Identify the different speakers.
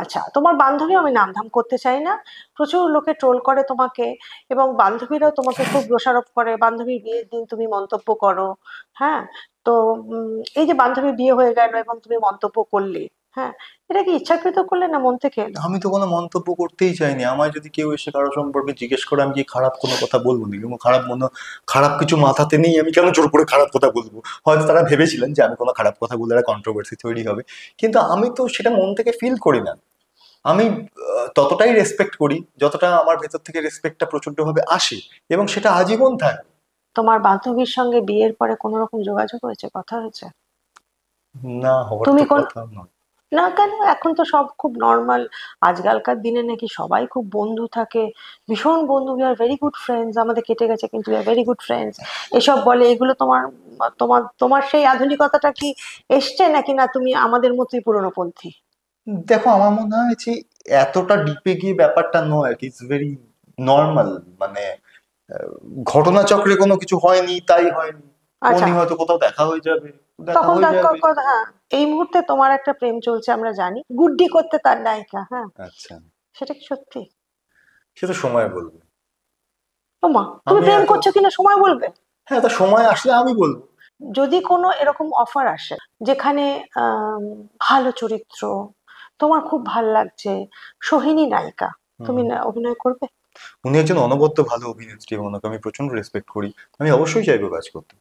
Speaker 1: আচ্ছা, তোমার বান্ধবী, আমি নামধাম করতে চাই না, প্রচুর লোকে ট্রোল করে তোমাকে, এবং বান্ধবীরাও তোমাকে খুব দোষারোপ করে, বান্ধবীর বিয়ের দিন তুমি মন্তব্য করো। হ্যাঁ, তো এই যে বান্ধবীর বিয়ে হয়ে গেল এবং তুমি মন্তব্য করলে, হ্যাঁ, এটা কি ইচ্ছাকৃত করলে না মন থেকে এলো?
Speaker 2: আমি তো কোনো মন্তব্য করতেই চাইনি। আমায় যদি কেউ এসে কারো সম্পর্কে জিজ্ঞেস করে, আমি কি খারাপ কোনো কথা বলবো না, এবং খারাপ কিছু মাথাতে নেই, আমি কেন জোর করে খারাপ কথা বলবো? হয়তো তারা ভেবেছিলেন যে আমি কোনো খারাপ কথা বললে একটা কন্ট্রোভার্সি তৈরি হবে, কিন্তু আমি তো সেটা মন থেকে ফিল করি না। আমি ততটাই রেসপেক্ট করি যতটা আমার ভেতর থেকে রেসপেক্টটা প্রচন্ড ভাবে আসে, এবং সেটা আজীবন থাকবে।
Speaker 1: তোমার বান্ধবীর সঙ্গে বিয়ের পরে কোনো রকম যোগাযোগ হয়েছে, কথা হয়েছে?
Speaker 2: না, হওয়ার
Speaker 1: তুমি
Speaker 2: তো
Speaker 1: কোন,
Speaker 2: কথা নয়।
Speaker 1: না কেন, এখন তো সব খুব নর্মাল। আজকালকার দিনে নাকি সবাই খুব বন্ধু থাকে, ভীষণ বন্ধু, we are very good friends, আমাদের কেটে গেছে কিন্তু we are very good friends, এসব বলে। এগুলো তোমার, তোমার তোমার সেই আধুনিকতাটা কি এসছে নাকি, না তুমি আমাদের মতোই পুরনোপন্থী?
Speaker 2: দেখো, আমার মনে হয় যে এতটা ডিপে গিয়ে ব্যাপারটা নয় আর কি, ইটস ভেরি নর্মাল। মানে আহ, ঘটনাচক্রে কোনো কিছু হয়নি তাই হয়নি,
Speaker 1: আচ্ছা,
Speaker 2: কোনদিন হয়তো কোথাও দেখা হয়ে যাবে, দেখা
Speaker 1: তখন
Speaker 2: হয়ে
Speaker 1: তার
Speaker 2: যাবে।
Speaker 1: কথা, হ্যাঁ, এই মুহূর্তে তোমার একটা প্রেম চলছে আমরা জানি, গুড্ডি করতে তার নায়িকা, হ্যাঁ,
Speaker 2: আচ্ছা,
Speaker 1: সেটা কি সত্যি?
Speaker 2: সে তো সময় বলবে।
Speaker 1: ওমা, তুমি
Speaker 2: আমি
Speaker 1: প্রেম
Speaker 2: এত,
Speaker 1: করছো কিনা সময় বলবে?
Speaker 2: হ্যাঁ, তা সময় আসলে আমি বলবো।
Speaker 1: যদি কোনো এরকম অফার আসে যেখানে আম, ভালো চরিত্র, তোমার খুব ভাল লাগছে, সোহিনী নায়িকা, তুমি
Speaker 2: হুম।
Speaker 1: অভিনয় করবে?
Speaker 2: উনি একজন অনবদ্য ভালো অভিনেত্রী এবং ওনাকে আমি প্রচন্ড রেসপেক্ট করি। আমি অবশ্যই চাইবো কাজ করতে।